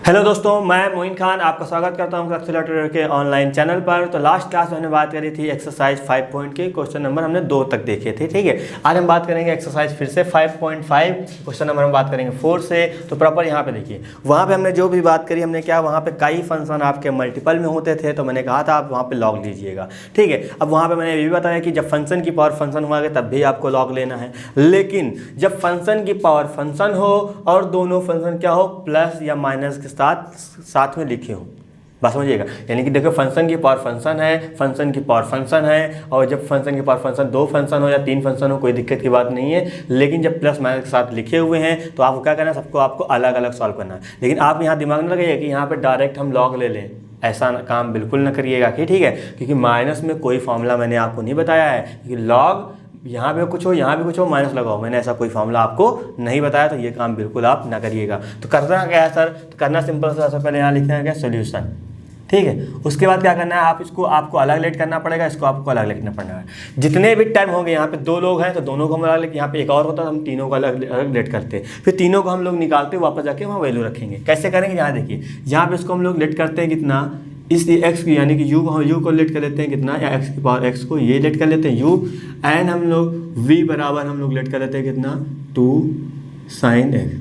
Hello दोस्तों, मैं मोइन खान आपका स्वागत करता हूं एक्सेलरेटर के ऑनलाइन चैनल पर। तो लास्ट क्लास में हमने बात करी थी एक्सरसाइज 5 पॉइंट के क्वेश्चन नंबर हमने 2 तक देखे थे। ठीक है, आज हम बात करेंगे एक्सरसाइज फिर से 5.5 क्वेश्चन नंबर हम बात करेंगे 4 से। तो प्रॉपर यहाँ पे देखिए, वहाँ पे हमने जो भी बात करी हमने क्या, वहाँ पे कई फंक्शन आपके मल्टीपल में होते थे, तो मैंने कहा था आप वहाँ पे लॉग लीजिएगा। ठीक है, अब वहाँ पे मैंने ये भी बताया कि जब फंक्शन की पावर फंक्शन हुआ तब भी आपको लॉग लेना है, लेकिन जब फंक्शन की पावर फंक्शन हो और दोनों फंक्शन क्या हो, प्लस या माइनस के साथ में लिखे हो। बात समझिएगा, यानी कि देखो फंक्शन की पावर फंक्शन है, फंक्शन की पावर फंक्शन है, और जब फंक्शन की पावर फंक्शन 2 फंक्शन हो या 3 फंक्शन हो कोई दिक्कत की बात नहीं है, लेकिन जब प्लस माइनस के साथ लिखे हुए हैं तो आपको क्या करना है, सबको आपको अलग अलग सॉल्व करना है। लेकिन आप यहाँ दिमाग में लगाइए कि यहाँ पे डायरेक्ट हम लॉग ले लें, ऐसा काम बिल्कुल ना करिएगा कि ठीक है, क्योंकि माइनस में कोई फॉर्मूला मैंने आपको नहीं बताया है कि लॉग यहाँ पे कुछ हो यहाँ पे कुछ हो माइनस लगाओ, मैंने ऐसा कोई फॉर्मूला आपको नहीं बताया, तो ये काम बिल्कुल आप ना करिएगा। तो करना क्या है सर, तो करना सिंपल सा, सबसे पहले यहाँ लिखना है क्या, सोल्यूशन। ठीक है, उसके बाद क्या करना है, आप इसको आपको अलग लेट करना पड़ेगा, इसको आपको अलग लिखना पड़ेगा। जितने भी टर्म होंगे, यहाँ पे 2 लोग हैं तो दोनों को हम अलग लेट, यहाँ पे एक और होता है हम तीनों को अलग लेट करते हैं, फिर तीनों को हम लोग निकालते वापस जाके वहाँ वैल्यू रखेंगे। कैसे करेंगे, यहाँ देखिए, यहाँ पे इसको हम लोग लेट करते हैं कितना, इस x की, यानी कि u को लेट कर लेते हैं कितना, या x की पावर x को ये लेट कर लेते हैं u, एंड हम लोग v बराबर हम लोग लेट कर लेते हैं कितना, 2 sin x।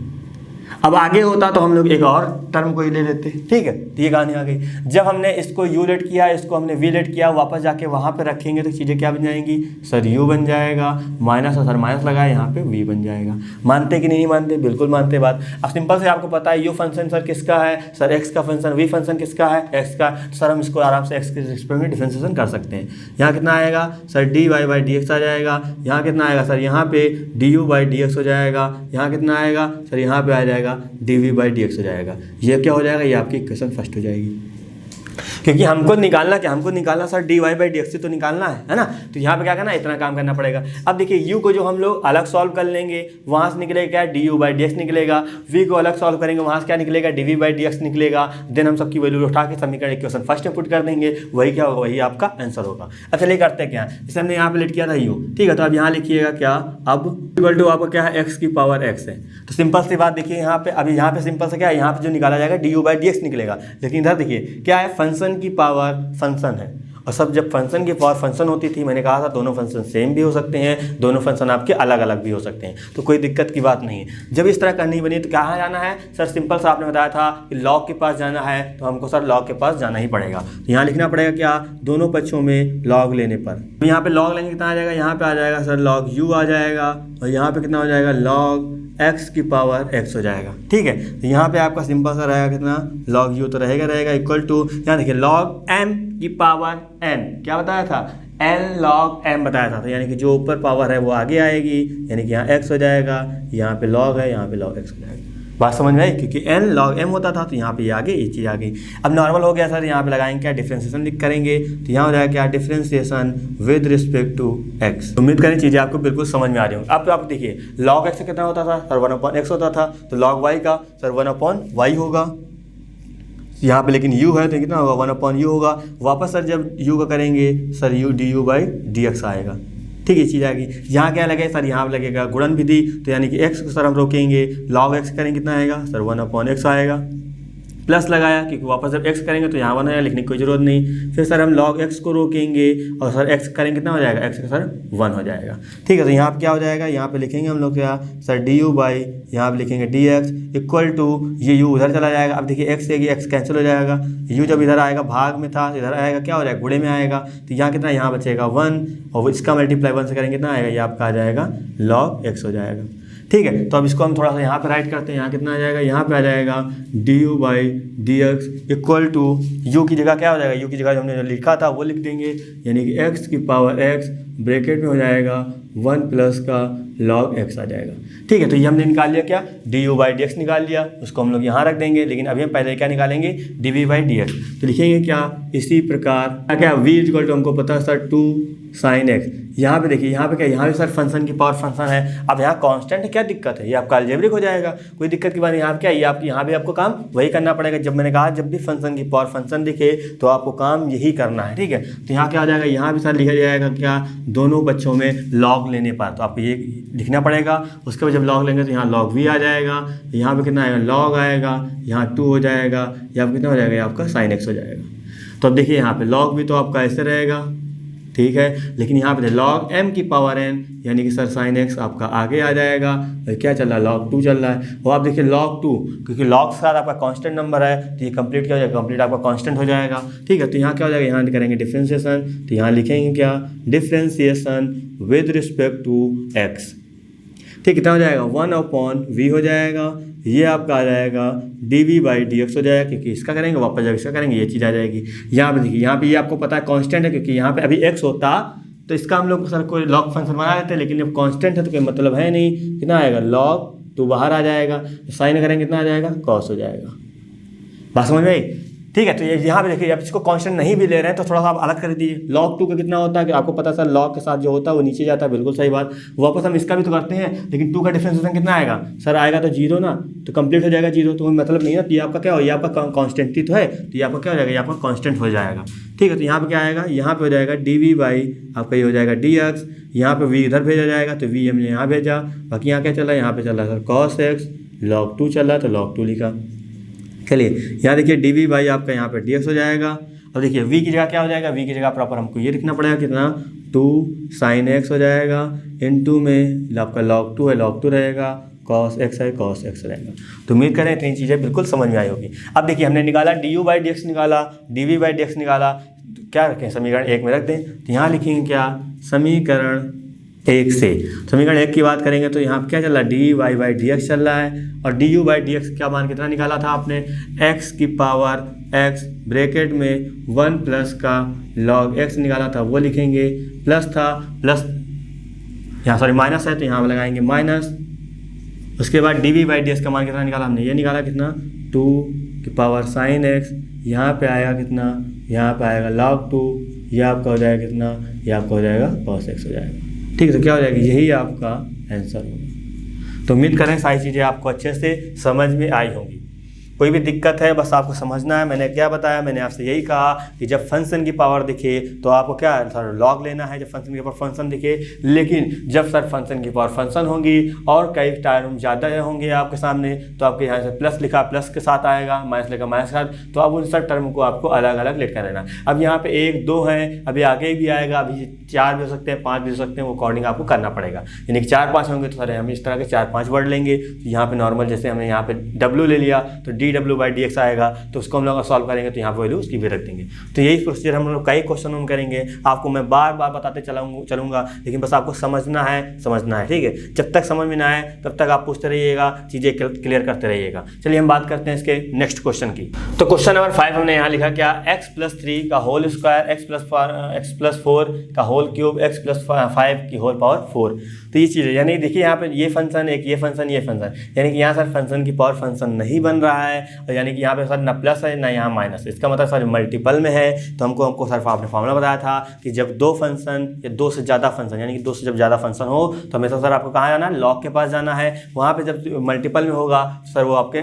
अब आगे होता तो हम लोग एक और टर्म को ही ले लेते। ठीक है, तो ये कहानी आ गई। जब हमने इसको u लेट किया, इसको हमने v लेट किया, वापस जाके वहाँ पे रखेंगे तो चीज़ें क्या बन जाएंगी, सर u बन जाएगा, माइनस और सर माइनस लगाए, यहाँ पे v बन जाएगा। मानते कि नहीं मानते, बिल्कुल मानते बात। अब सिंपल से आपको पता है u फंक्शन सर किसका है, सर x का फंक्शन, v फंक्शन किसका है, x का। सर हम इसको आराम से x के रिस्पेक्ट में डिफरेंशिएशन कर सकते हैं। यहाँ कितना आएगा सर, dy/dx आ जाएगा। यहाँ कितना आएगा सर, यहाँ पे du/dx हो जाएगा। यहाँ कितना आएगा सर, यहाँ पे आ जाएगा dv/dx हो जाएगा। ये क्या हो जाएगा, ये आपकी इक्वेशन फर्स्ट हो जाएगी, क्योंकि हमको निकालना क्या, हमको निकालना सर dy/dx से तो निकालना है ना। तो यहाँ पे क्या करना है, इतना काम करना पड़ेगा। अब देखिए u को जो हम लोग अलग सॉल्व कर लेंगे, वहाँ से निकलेगा क्या, du/dx निकलेगा। v को अलग सॉल्व करेंगे, वहाँ से क्या निकलेगा, dv/dx निकलेगा। देन हम सबकी वैल्यू उठा के समीकरण इक्वेशन फर्स्ट में पुट कर देंगे, वही क्या होगा, वही आपका आंसर होगा। अब चलिए करते हैं क्या, जैसे हमने यहाँ पे लेट किया था u, ठीक है, तो अब यहाँ लिखिएगा क्या, अब इक्वल टू आपका क्या है, x की पावर x है। तो सिंपल सी बात देखिए, यहाँ पे अभी यहाँ पे सिंपल से क्या है, यहाँ पे जो निकाला जाएगा du/dx निकलेगा, लेकिन इधर देखिए क्या है, फंक्शन की पावर फंक्शन है। और सब जब फंक्शन की पावर फंक्शन होती थी, मैंने कहा था दोनों फंक्शन सेम भी हो सकते हैं, दोनों फंक्शन आपके अलग अलग भी हो सकते हैं, तो कोई दिक्कत की बात नहीं है। जब इस तरह करनी बनी तो कहाँ जाना है सर, सिंपल सा आपने बताया था कि लॉग के पास जाना है, तो हमको सर लॉग के पास जाना ही पड़ेगा। तो यहाँ लिखना पड़ेगा क्या, दोनों पक्षों में लॉग लेने पर। तो यहाँ पे लॉग लेंगे कितना आ जाएगा, यहाँ पे आ जाएगा सर लॉग u आ जाएगा, और यहाँ पे कितना हो जाएगा, लॉग x की पावर x हो जाएगा। ठीक है, तो यहाँ पे आपका सिंपल सा रहेगा कितना, log u तो रहेगा इक्वल टू, यहाँ देखिए log m की पावर n, क्या बताया था, n log m बताया था। तो यानी कि जो ऊपर पावर है वो आगे आएगी, यानी कि यहाँ x हो जाएगा, यहाँ पे log है, यहाँ पे log x हो जाएगा। बात समझ में आई, क्योंकि n log m होता था, तो यहाँ पे ये आगे ये चीज़ आ गई। अब नॉर्मल हो गया सर, यहाँ पे लगाएंगे क्या, डिफरेंशिएशन लिख करेंगे, तो यहाँ हो जाएगा क्या, differentiation with respect to x। उम्मीद करें चीज़ें आपको बिल्कुल समझ में आ रही होंगी। अब तो आप देखिए log x कितना होता था सर, 1/x होता था, तो log y का सर 1/y होगा यहाँ पे, लेकिन u है तो कितना होगा, 1/u होगा। वापस सर जब u का करेंगे सर u du/dx आएगा। ठीक है, चीज़ आ गई। यहाँ क्या लगेगा सर, यहाँ लगेगा गुणन विधि, तो यानी कि x को सर हम रोकेंगे, log x करेंगे कितना आएगा सर, 1/x आएगा। प्लस लगाया क्योंकि वापस जब x करेंगे तो यहाँ 1 है, लिखने की कोई जरूरत नहीं। फिर सर हम log x को रोकेंगे और सर x करेंगे कितना हो जाएगा, x का सर 1 हो जाएगा। ठीक है, तो यहाँ पे क्या हो जाएगा, यहाँ पे लिखेंगे हम लोग क्या सर, du/, यहाँ पे लिखेंगे dx इक्वल टू, ये u उधर चला जाएगा। अब देखिए x से x कैंसिल हो जाएगा, u जब इधर आएगा भाग में था, इधर आएगा क्या हो जाएगा, गुणे में आएगा, तो यहाँ कितना, यहाँ बचेगा 1, और इसका मल्टीप्लाई 1 से करेंगे कितना आएगा, ये आपका आ जाएगा log x हो जाएगा। ठीक है, तो अब इसको हम थोड़ा सा यहाँ पे राइट करते हैं, यहाँ कितना आ जाएगा, यहाँ पे आ जाएगा du/dx इक्वल टू, u की जगह क्या हो जाएगा, u की जगह हमने जो लिखा था वो लिख देंगे, यानी कि x की पावर x ब्रैकेट में हो जाएगा 1 प्लस का log x आ जाएगा। ठीक है, तो ये हमने निकाल लिया क्या, du/dx निकाल लिया, उसको हम लोग यहाँ रख देंगे, लेकिन अभी हम पहले क्या निकालेंगे, dv/dx। तो लिखेंगे क्या, इसी प्रकार क्या, v इक्वल टू हमको पता है सर 2 sin x। यहाँ पे देखिए, यहाँ पे क्या, यहाँ भी सर फंक्शन की पावर फंक्शन है। अब यहाँ कांस्टेंट है, क्या दिक्कत है, ये आपका अलजेब्रिक हो जाएगा, कोई दिक्कत की बात नहीं। यहाँ क्या, ये आपकी यहाँ भी आपको काम वही करना पड़ेगा। जब मैंने कहा जब भी फंक्शन की पावर फंक्शन दिखे तो आपको काम यही करना है। ठीक है, तो यहाँ क्या हो जाएगा, यहाँ भी सर लिखा जाएगा क्या, दोनों पक्षों में लॉग लेने पर। तो आप ये लिखना पड़ेगा। उसके बाद जब लॉग लेंगे तो यहाँ लॉग वी आ जाएगा, यहाँ पे कितना आएगा लॉग आएगा, यहाँ 2 हो जाएगा, यहाँ पे कितना हो जाएगा, आपका साइन एक्स हो जाएगा। तो अब देखिए यहाँ पे लॉग भी तो आपका ऐसे रहेगा, ठीक है, लेकिन यहाँ पे लॉग m की पावर n यानी कि सर साइन एक्स आपका आगे आ जाएगा। और क्या चल रहा है, log 2 चल रहा है। और आप देखिए log 2, क्योंकि log के साथ आपका कांस्टेंट नंबर है तो ये कंप्लीट क्या हो जाएगा, कंप्लीट आपका कांस्टेंट हो जाएगा, ठीक है। तो यहाँ क्या हो जाएगा, यहाँ करेंगे डिफ्रेंसिएशन, तो यहाँ लिखेंगे क्या, differentiation with respect to x, ठीक, कितना हो जाएगा 1/v हो जाएगा। ये आपका आ जाएगा dv/dx हो जाएगा, क्योंकि इसका करेंगे वापस जब इसका करेंगे ये चीज़ आ जाएगी। यहाँ पे देखिए, यहाँ पे ये आपको पता है कांस्टेंट है, क्योंकि यहाँ पे अभी x होता तो इसका हम लोग सर कोई लॉग फंक्शन बना लेते हैं, लेकिन जब कांस्टेंट है तो कोई मतलब है नहीं, कितना आएगा log 2 बाहर आ जाएगा, साइन करेंगे कितना आ जाएगा, cos हो जाएगा। बात समझ में आई, ठीक है। तो ये यहाँ पे देखिए, आप इसको कांस्टेंट नहीं भी ले रहे हैं तो थोड़ा सा आप अलग कर दीजिए। log 2 का कितना होता है कि आपको पता है सर, log के साथ जो होता है वो नीचे जाता है, बिल्कुल सही बात। वापस हम इसका भी तो करते हैं, लेकिन 2 का डिफरेंशिएशन कितना आएगा सर, आएगा तो 0 ना, तो कंप्लीट हो जाएगा 0, तो कोई मतलब नहीं है। तो ये आपका क्या हो, ये आपका कांस्टेंट ही तो है, तो ये आपका क्या हो जाएगा, ये आपका कांस्टेंट हो जाएगा, ठीक है। तो यहाँ पे क्या आएगा, यहाँ पे हो जाएगा dv/ आपका ये हो जाएगा dx, यहाँ पे v इधर भेजा जाएगा तो v हमने यहाँ भेजा, बाकी यहाँ क्या चल रहा है, यहाँ पे चल रहा है सर cos x, log 2 चल रहा है तो log 2 लिखा। चलिए यहाँ देखिए dv/ आपका यहाँ पे dx हो जाएगा। और देखिए v की जगह क्या हो जाएगा, v की जगह प्रॉपर हमको ये लिखना पड़ेगा, कितना 2 sin x हो जाएगा, इनटू में आपका log 2 है, log 2 रहेगा, cos x है, cos x रहेगा। तो उम्मीद करें इतनी चीज़ें बिल्कुल समझ में आई होगी। अब देखिए हमने निकाला du/dx निकाला, dv/dx निकाला, तो क्या रखें, समीकरण 1 में रख दें। तो यहाँ लिखेंगे क्या, समीकरण 1 से, समीकरण 1 की बात करेंगे तो यहाँ क्या चल रहा है, dy/dx चल रहा है, और du/dx का मान कितना निकाला था आपने, x की पावर x ब्रैकेट में 1 प्लस का log x निकाला था, वो लिखेंगे, प्लस था, प्लस यहाँ सॉरी माइनस है तो यहाँ लगाएंगे माइनस। उसके बाद dv/dx का मान कितना निकाला हमने, ये निकाला कितना 2 की पावर साइन x, यहाँ पे आएगा कितना, यहाँ पे आएगा log 2, ये आपका हो जाएगा कितना, ये आपका हो जाएगा cos x हो जाएगा, ठीक है। तो क्या हो जाएगा, यही आपका आंसर होगा। तो उम्मीद करें सारी चीज़ें आपको अच्छे से समझ में आई होंगी। कोई भी दिक्कत है बस आपको समझना है। मैंने क्या बताया, मैंने आपसे यही कहा कि जब फंक्शन की पावर दिखे तो आपको क्या सर लॉग लेना है, जब फंक्शन की पावर फंक्शन दिखे। लेकिन जब सर फंक्शन की पावर फंक्शन होंगी और कई टर्म ज़्यादा होंगे आपके सामने, तो आपके यहाँ से प्लस लिखा प्लस के साथ आएगा, माइनस लिखा माइनस के साथ, तो अब उन सब टर्म को आपको अलग अलग लिख कर लेना। अब यहाँ पे 1 2 हैं, अभी आगे भी आएगा, अभी 4 भी हो सकते हैं, 5 भी हो सकते हैं, वो अकॉर्डिंग आपको करना पड़ेगा। यानी कि 4 5 होंगे तो सर हम इस तरह के 4 5 वर्ड लेंगे। तो यहाँ पे नॉर्मल जैसे हमने यहाँ पे w ले लिया तो dw/dx आएगा, तो उसको हम लोग सॉल्व करेंगे तो यहाँ पे वैल्यू उसकी भी रख देंगे। तो यही प्रोसीजर हम लोग कई क्वेश्चन हम करेंगे, आपको मैं बार बार बताते चलूँगा, लेकिन बस आपको समझना है, ठीक है। जब तक समझ में ना आए तब तक आप पूछते रहिएगा, चीज़ें क्लियर करते रहिएगा। चलिए हम बात करते हैं इसके नेक्स्ट क्वेश्चन की। तो क्वेश्चन नंबर 5 हमने यहाँ लिखा क्या, x+3 का होल स्क्वायर x+4 का होल क्यूब x+5 की होल पावर 4। तो ये चीज़ है, यानी देखिए यहाँ पे ये फंक्शन एक, ये फंक्शन, यानी कि यहाँ सर फंक्शन की पावर फंक्शन नहीं बन रहा है, और यानी कि यहाँ पे सर ना प्लस है ना यहाँ माइनस। इसका मतलब सर मल्टीपल में है, तो हमको सर आपने फॉर्मूला बताया था कि जब 2 फंक्शन या 2 से ज़्यादा फंक्शन, यानी कि 2 से जब ज़्यादा फंक्शन हो तो हमेशा सर आपको कहाँ जाना है, लॉग के पास जाना है। वहाँ पे जब मल्टीपल में होगा तो सर वो आपके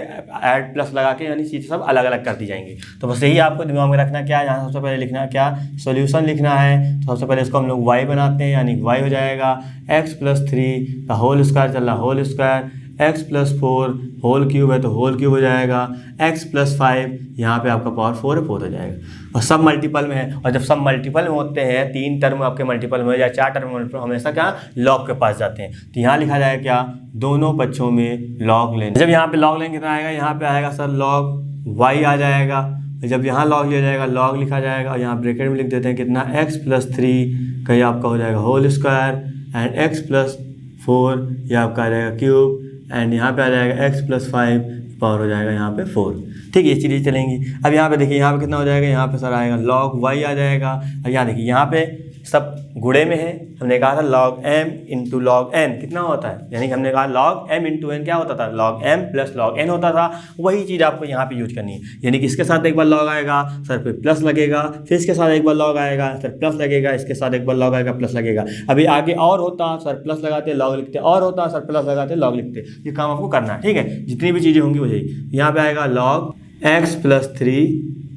ऐड प्लस लगा के यानी चीज़ें सब अलग अलग कर दी जाएंगी। तो बस यही आपको दिमाग में रखना क्या है, यहाँ सबसे पहले लिखना क्या, सोल्यूशन लिखना है। तो सबसे पहले इसको हम लोग y बनाते हैं, यानी y हो जाएगा x+3 का होल स्क्वायर चल रहा whole square, x+4 whole cube है तो होल क्यूब हो जाएगा, x+5 यहाँ पे आपका पावर 4 है, 4 हो जाएगा। और सब मल्टीपल में है, और जब सब मल्टीपल में होते हैं, 3 टर्म आपके मल्टीपल में या 4 टर्म मल्टीपल, हमेशा क्या लॉग के पास जाते हैं। तो यहाँ लिखा जाएगा क्या, दोनों पक्षों में लॉग लेना। जब यहाँ पे लॉग लेंगे कितना आएगा, यहाँ पे आएगा सर log y आ जाएगा। जब यहाँ लॉग लिया जाएगा लॉग लिखा जाएगा, और यहाँ ब्रैकेट में लिख देते हैं कितना, x+3 का ये आपका हो जाएगा होल स्क्वायर एंड x+4 ये आपका आ जाएगा क्यूब, एंड यहाँ पे आ जाएगा x+5 पावर हो जाएगा यहाँ पे 4। ठीक है, ये चीज़ें चलेंगी। अब यहाँ पे देखिए, यहाँ पे कितना हो जाएगा, यहाँ पे सर आएगा log y आ जाएगा। अब यहाँ देखिए, यहाँ पे सब गुणे में है, हमने कहा था log m into log n कितना होता है, यानी कि हमने कहा log m इंटू n क्या होता था, log m plus log n होता था। वही चीज़ आपको यहाँ पे यूज करनी है, यानी कि इसके साथ एक बार log आएगा सर पे प्लस लगेगा, फिर इसके साथ एक बार log आएगा सर प्लस लगेगा, इसके साथ एक बार log आएगा प्लस लगेगा। अभी आगे और होता सर प्लस लगाते log लिखते, और होता सर प्लस लगाते log लिखते। ये काम आपको करना है, ठीक है। जितनी भी चीज़ें होंगी वही, यहाँ पे आएगा log x+3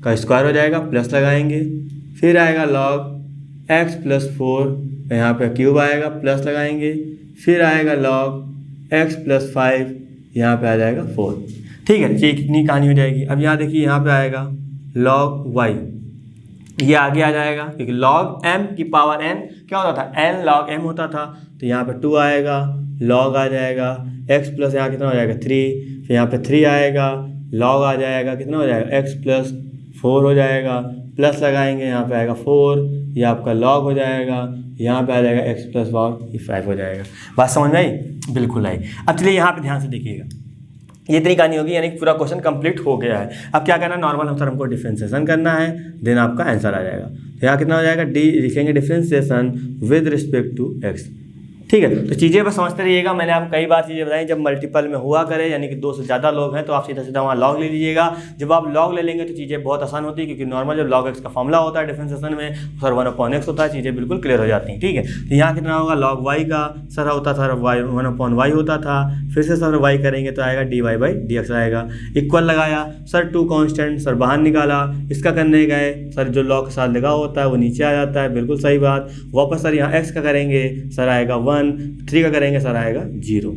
का स्क्वायर हो जाएगा, प्लस लगाएंगे, फिर आएगा log x प्लस 4 यहाँ पे क्यूब आएगा, प्लस लगाएंगे, फिर आएगा log x प्लस 5 यहाँ पे आ जाएगा 4। ठीक है, ये कितनी कहानी हो जाएगी। अब यहाँ देखिए यहाँ पे आएगा log y, ये आगे आ जाएगा क्योंकि log m की पावर n क्या होता था, n log m होता था, तो यहाँ पे 2 आएगा, log आ जाएगा x प्लस यहाँ कितना हो जाएगा 3, फिर यहाँ पे 3 आएगा, log आ जाएगा कितना हो जाएगा x प्लस 4 हो जाएगा, प्लस लगाएंगे यहाँ पे आएगा 4, ये आपका log हो जाएगा, यहाँ पे आ जाएगा x प्लस 5 हो जाएगा। बात समझ में आई? बिल्कुल आई। अब चलिए यहाँ पे ध्यान से देखिएगा, ये इतनी कहानी होगी, यानी पूरा क्वेश्चन कंप्लीट हो गया है। अब क्या करना है, नॉर्मल आंसर हमको डिफ्रेंसिएशन करना है, देन आपका आंसर आ जाएगा। तो यहाँ कितना हो जाएगा, डी लिखेंगे differentiation with respect to x. ठीक है, तो चीज़ें बस समझते रहिएगा। मैंने आपको कई बार चीज़ें बताई, जब मल्टीपल में हुआ करे यानी कि 2 से ज़्यादा लोग हैं तो आप सीधा सीधा वहाँ लॉग ले लीजिएगा। जब आप लॉग ले लेंगे तो चीज़ें बहुत आसान होती है, क्योंकि नॉर्मल जब log x का फॉर्मूला होता है डिफरेंशिएशन में सर 1/x होता है, चीज़ें बिल्कुल क्लियर हो जाती हैं। ठीक है, तो यहाँ कितना होगा, log y का सर होता था 1/y होता था, फिर से सर y करेंगे तो आएगा dy/dx आएगा, इक्वल लगाया, सर 2 कॉन्स्टेंट सर बाहर निकाला, इसका करने गए सर जो log के साथ लगा होता है वो नीचे आ जाता है, बिल्कुल सही बात। वापस सर यहाँ x का करेंगे सर आएगा 1, 3 का करेंगे सर आएगा 0।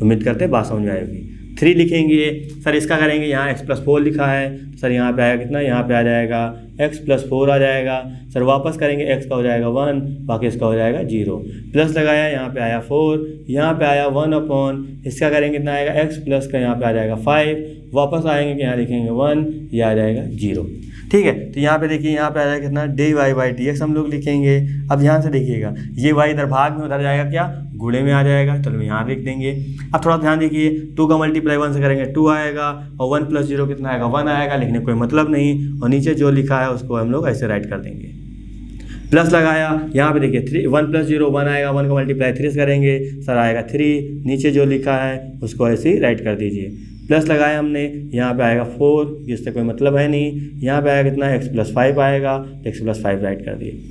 उम्मीद करते हैं बात समझ में आएगी। 3 लिखेंगे सर, इसका करेंगे यहाँ x प्लस 4 लिखा है सर, यहाँ पे आएगा कितना, यहाँ पे आ जाएगा x प्लस 4 आ जाएगा सर, वापस करेंगे x का हो जाएगा 1, बाकी इसका हो जाएगा 0, प्लस लगाया यहाँ पे आया 4, यहाँ पे आया 1/, इसका करेंगे कितना आएगा x प्लस का यहाँ पे आ जाएगा 5, वापस आएंगे कि यहाँ लिखेंगे 1, ये आ जाएगा 0। ठीक है, तो यहाँ पे देखिए यहाँ पे आ जाएगा कितना dy/dx हम लोग लिखेंगे। अब ध्यान से देखिएगा, ये y इधर भाग में उधर जाएगा क्या, गुणे में आ जाएगा, चलो यहाँ लिख देंगे। अब थोड़ा ध्यान देखिए, 2 का मल्टीप्लाई 1 से करेंगे 2 आएगा, और 1 प्लस 0 कितना आएगा 1 आएगा, लिखने कोई मतलब नहीं, और नीचे जो लिखा है उसको हम लोग ऐसे राइट कर देंगे। प्लस लगाया, यहाँ पे देखिए 1 प्लस 0 1 आएगा, 1 का मल्टीप्लाई 3 से करेंगे सर आएगा 3, नीचे जो लिखा है उसको ऐसे ही राइट कर दीजिए। प्लस लगाया हमने, यहाँ पे आएगा 4, जिससे कोई मतलब है नहीं, यहाँ पे आएगा कितना x प्लस 5 आएगा, x प्लस 5 राइट कर दिए।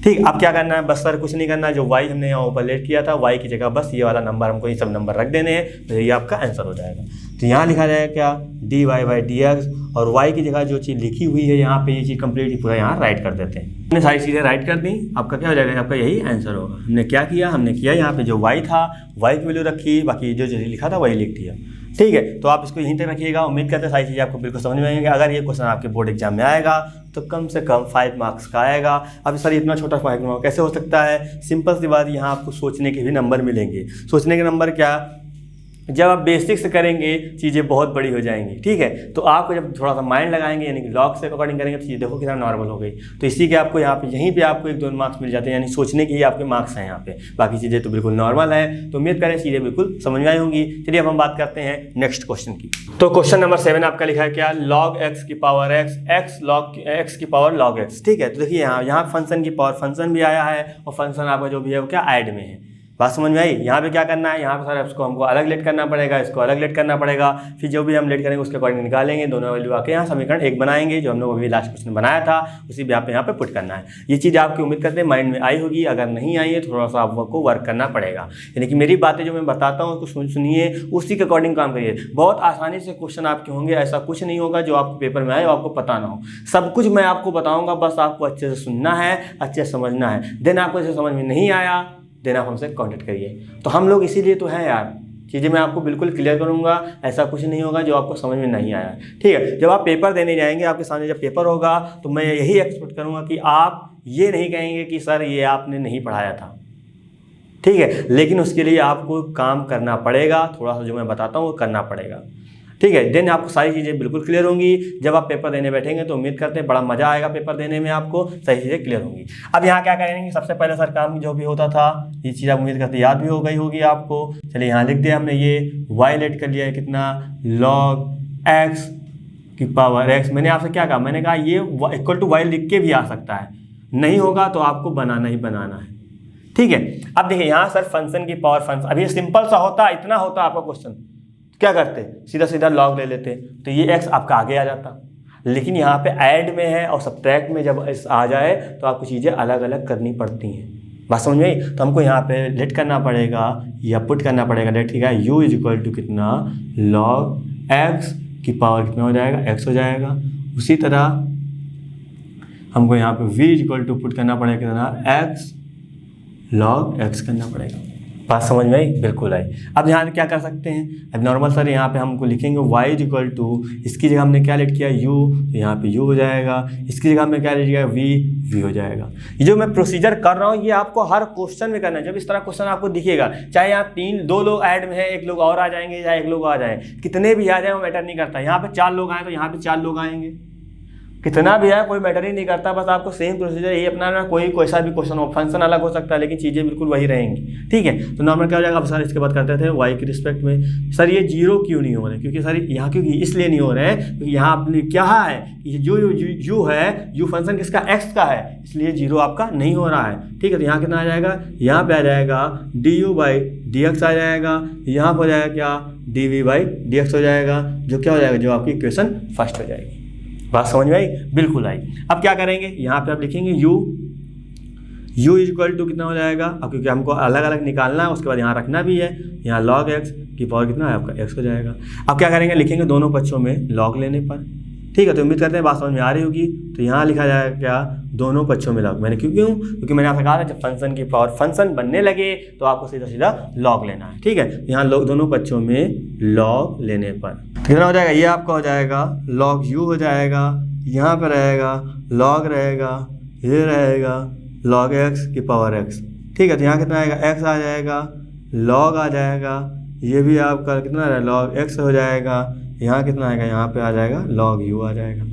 ठीक, अब क्या करना है, बस सर कुछ नहीं करना है, जो y हमने यहाँ ऊपर लेट किया था y की जगह बस ये वाला नंबर हमको ये सब नंबर रख देने हैं, तो ये आपका आंसर हो जाएगा। तो यहाँ लिखा जाएगा क्या, dy/dx, और y की जगह जो चीज़ लिखी हुई है यहाँ पे ये चीज़ कंप्लीट पूरा यहाँ राइट कर देते हैं। हमने सारी चीज़ें राइट कर दी, आपका क्या हो जाएगा, आपका यही आंसर होगा। हमने क्या किया, हमने किया यहाँ पे जो y था y की वैल्यू रखी, बाकी जो लिखा था वही लिख दिया। ठीक है, तो आप इसको यहीं तक रखिएगा। उम्मीद करते हैं सारी चीज़ें आपको बिल्कुल समझ में आएंगे। अगर ये क्वेश्चन आपके बोर्ड एग्जाम में आएगा तो कम से कम 5 मार्क्स का आएगा। अब सर इतना छोटा 5 मार्क्स कैसे हो सकता है, सिंपल सी बात, यहाँ आपको सोचने के भी नंबर मिलेंगे। सोचने के नंबर क्या, जब आप बेसिक से करेंगे चीज़ें बहुत बड़ी हो जाएंगी। ठीक है, तो आपको जब थोड़ा सा माइंड लगाएंगे यानी कि लॉग से अकॉर्डिंग करेंगे तो चीज़ देखो कितना नॉर्मल हो गई। तो इसी के आपको यहाँ पे यहीं पे आपको 1-2 मार्क्स मिल जाते हैं, यानी सोचने के ही आपके मार्क्स हैं यहाँ पे, बाकी चीज़ें तो बिल्कुल नॉर्मल है। तो उम्मीद करें चीज़ें बिल्कुल समझ में आई होंगी। चलिए अब हम बात करते हैं नेक्स्ट क्वेश्चन की। तो क्वेश्चन नंबर 7 आपका लिखा है क्या, log x की पावर x log x की पावर log x। ठीक है, तो देखिए यहाँ फंक्शन की पावर फंक्शन भी आया है, और फंक्शन आपका जो भी है वो क्या ऐड में है। बात समझ में आई। यहाँ पे क्या करना है, यहाँ पे सर इसको हमको अलग लेट करना पड़ेगा, इसको अलग लेट करना पड़ेगा, फिर जो भी हम लेट करेंगे उसके अकॉर्डिंग निकालेंगे, दोनों वैल्यू आके यहाँ समीकरण 1 बनाएंगे, जो हम लोग अभी लास्ट क्वेश्चन बनाया था उसी भी आप यहाँ पे पुट करना है। ये चीज़ आपकी उम्मीद करते हैं माइंड में आई होगी, अगर नहीं आई है थोड़ा सा आपको वर्क करना पड़ेगा, यानी कि मेरी बातें जो मैं बताता हूँ उसको सुनिए, उसी के अकॉर्डिंग काम करिए। बहुत आसानी से क्वेश्चन आपके होंगे, ऐसा कुछ नहीं होगा जो आपको पेपर में आए आपको पता ना हो। सब कुछ मैं आपको बताऊँगा, बस आपको अच्छे से सुनना है, अच्छे से समझना है। देन आपको जैसे समझ में नहीं आया देन आप हमसे कांटेक्ट करिए। तो हम लोग इसीलिए तो हैं यार, चीज़ें मैं आपको बिल्कुल क्लियर करूंगा, ऐसा कुछ नहीं होगा जो आपको समझ में नहीं आया। ठीक है, जब आप पेपर देने जाएंगे, आपके सामने जब पेपर होगा तो मैं यही एक्सपेक्ट करूंगा कि आप ये नहीं कहेंगे कि सर ये आपने नहीं पढ़ाया था। ठीक है, लेकिन उसके लिए आपको काम करना पड़ेगा, थोड़ा सा जो मैं बताता हूँ वो करना पड़ेगा। ठीक है, देन आपको सारी चीज़ें बिल्कुल क्लियर होंगी। जब आप पेपर देने बैठेंगे तो उम्मीद करते हैं बड़ा मज़ा आएगा पेपर देने में, आपको सही चीज़ें क्लियर होंगी। अब यहाँ क्या करेंगे, सबसे पहले सर काम जो भी होता था ये चीज़ आप उम्मीद करते याद भी हो गई होगी आपको। चलिए यहाँ लिख दिया हमने, ये y लेट कर लिया है कितना, log x की पावर x। मैंने आपसे क्या कहा, मैंने कहा ये इक्वल टू y लिख के भी आ सकता है, नहीं होगा तो आपको बनाना ही बनाना है। ठीक है, अब देखिए यहाँ सर फंक्शन की पावर फंक्शन, अभी सिंपल सा होता, इतना होता आपका क्वेश्चन, क्या करते सीधा सीधा लॉग ले लेते तो ये x आपका आगे आ जाता। लेकिन यहाँ पे ऐड में है और सब्ट्रैक्ट में जब आ जाए तो आपको चीज़ें अलग अलग करनी पड़ती हैं। बात समझ में आई। तो हमको यहाँ पे लेट करना पड़ेगा या पुट करना पड़ेगा लेट, ठीक है, u इज इक्वल टू कितना, log x की पावर कितना हो जाएगा, x हो जाएगा। उसी तरह हमको यहाँ पे v इक्वल टू पुट करना पड़ेगा कितना, x log x करना पड़ेगा। बात समझ में आई? बिल्कुल आई। अब यहाँ पे क्या कर सकते हैं, अब नॉर्मल सर यहाँ पे हमको लिखेंगे y इक्वल टू, इसकी जगह हमने क्या लिख किया u, तो यहाँ पे u हो जाएगा, इसकी जगह हमने क्या लिख किया v हो जाएगा। ये जो मैं प्रोसीजर कर रहा हूँ ये आपको हर क्वेश्चन में करना है। जब इस तरह क्वेश्चन आपको दिखेगा, चाहे यहाँ 2 लोग ऐड में है, 1 लोग और आ जाएंगे या 1 लोग आ जाए, कितने भी आ जाए वो मैटर नहीं करता। यहाँ पे 4 लोग आए तो यहाँ पे 4 लोग आएंगे, कितना भी है कोई मैटर ही नहीं करता। बस आपको सेम प्रोसीजर यही अपनाना, कोई सा भी क्वेश्चन हो, फंक्शन अलग हो सकता है लेकिन चीज़ें बिल्कुल वही रहेंगी। ठीक है, तो नॉर्मल क्या हो जाएगा। अब सर इसके बाद करते थे y के रिस्पेक्ट में, सर ये 0 क्यों नहीं हो रहे, क्योंकि सर यहाँ क्योंकि इसलिए नहीं हो रहे हैं क्योंकि यहाँ आपने क्या है, ये जो u है, u फंक्शन किसका, x का है, इसलिए 0 आपका नहीं हो रहा है। ठीक है, तो यहाँ कितना आ जाएगा, यहाँ पे आ जाएगा du/dx आ जाएगा, यहाँ पर हो जाएगा क्या, dv/dx हो जाएगा, जो क्या हो जाएगा, जो आपकी इक्वेशन फर्स्ट हो जाएगी। बात समझ में आई? बिल्कुल आई। अब क्या करेंगे, यहाँ पे आप लिखेंगे u इक्वल टू कितना हो जाएगा, अब क्योंकि हमको अलग अलग निकालना है, उसके बाद यहाँ रखना भी है, यहाँ log x की पावर कितना है आपका, x हो जाएगा। अब क्या करेंगे, लिखेंगे दोनों पक्षों में log लेने पर। ठीक है, तो उम्मीद करते हैं बात समझ में आ रही होगी। तो यहाँ लिखा जाएगा क्या, दोनों पक्षों में log। मैंने क्योंकि मैंने आपसे कहा था जब फंक्शन की पावर फंक्शन बनने लगे तो आपको सीधा सीधा log लेना है। ठीक है, यहाँ दोनों पक्षों में log लेने पर कितना हो जाएगा, ये आपका हो जाएगा log u हो जाएगा, यहाँ पर रहेगा log रहेगा, ये रहेगा log x की पावर x। ठीक है, तो यहाँ कितना आएगा, x आ जाएगा, log आ जाएगा, ये भी आपका कितना है, log x हो जाएगा, यहाँ कितना आएगा, यहाँ पे आ जाएगा log u आ जाएगा।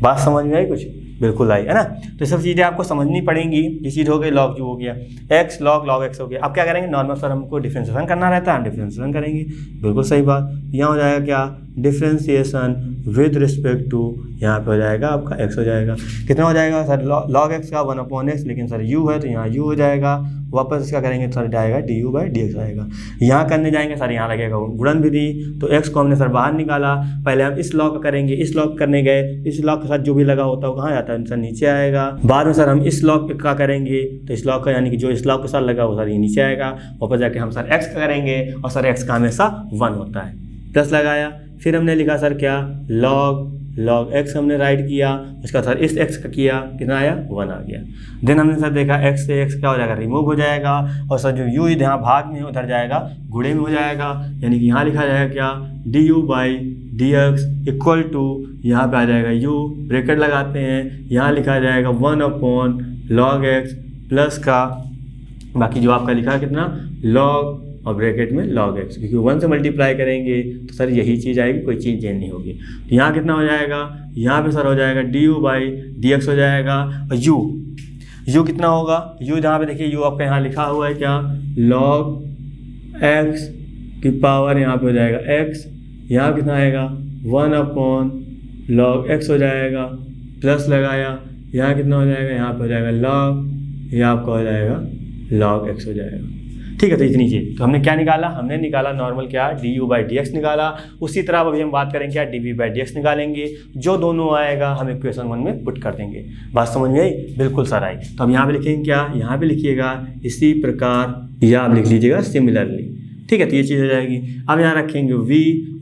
बात समझ में आई कुछ? बिल्कुल आई, है ना। तो सब चीज़ें आपको समझनी पड़ेंगी। ये चीज़ हो गई, log u हो गया, x log x हो गया। अब क्या करेंगे, नॉर्मल सर हमको डिफ्रेंशिएशन करना रहता है, हम डिफ्रेंशिएशन करेंगे। बिल्कुल सही बात। यहाँ हो जाएगा क्या, डिफ्रेंशिएशन विद रिस्पेक्ट टू, यहाँ पे हो जाएगा आपका x हो जाएगा। कितना हो जाएगा सर, log x का 1/x, लेकिन सर u है तो यहाँ u हो जाएगा। वापस इसका करेंगे सर जाएगा du/dx आएगा। यहाँ करने जाएंगे सर, यहाँ लगेगा गुणन विधि, तो x को हमने सर बाहर निकाला। पहले हम इस लॉग का करेंगे, इस लॉग करने गए, इस लॉग के साथ जो भी लगा होता है वो कहाँ जाता है सर, नीचे आएगा। बाद में सर हम इस लॉग का करेंगे, तो इस लॉग का यानी कि जो इस लॉग के साथ लगा वो सर ये नीचे आएगा। वापस जाके हम सर x का करेंगे, और सर x का हमेशा 1 होता है, प्लस लगाया। फिर हमने लिखा सर क्या, log x हमने राइट किया, उसका सर इस x का किया, कितना आया, 1 आ गया। देन हमने सर देखा x से x क्या हो जाएगा, रिमूव हो जाएगा, और सर जो u यहाँ भाग में उधर जाएगा, गुणे में हो जाएगा। यानी कि यहाँ लिखा जाएगा क्या, du/dx इक्वल टू, यहाँ पे आ जाएगा u, ब्रैकेट लगाते हैं, यहाँ लिखा जाएगा 1/log x प्लस का बाकी जो आपका लिखा है कितना, log और ब्रैकेट में log x, क्योंकि 1 से मल्टीप्लाई करेंगे तो सर यही चीज़ आएगी, कोई चीज़ चेंज नहीं होगी। तो यहाँ कितना हो जाएगा, यहाँ पे सर हो जाएगा du/dx हो जाएगा, और u कितना होगा, u जहाँ पे देखिए u आपका यहाँ लिखा हुआ है क्या, log x की पावर यहाँ पे हो जाएगा x, यहाँ कितना आएगा 1/log x हो जाएगा, प्लस लगाया, यहाँ कितना हो जाएगा, यहाँ पे हो जाएगा log, ये आपका हो जाएगा log x हो जाएगा। ठीक है, तो इतनी चीज़ तो हमने क्या निकाला, हमने निकाला नॉर्मल क्या, du/dx निकाला। उसी तरह अभी हम बात करेंगे क्या, dv/dx निकालेंगे। जो दोनों आएगा हम इक्वेशन 1 में पुट कर देंगे। बात समझ में आई? बिल्कुल सर आई। तो अब यहाँ पे लिखेंगे क्या, यहाँ पे लिखिएगा इसी प्रकार, या आप लिख लीजिएगा सिमिलरली। ठीक है, तो ये चीज़ हो जाएगी। अब यहाँ रखेंगे v,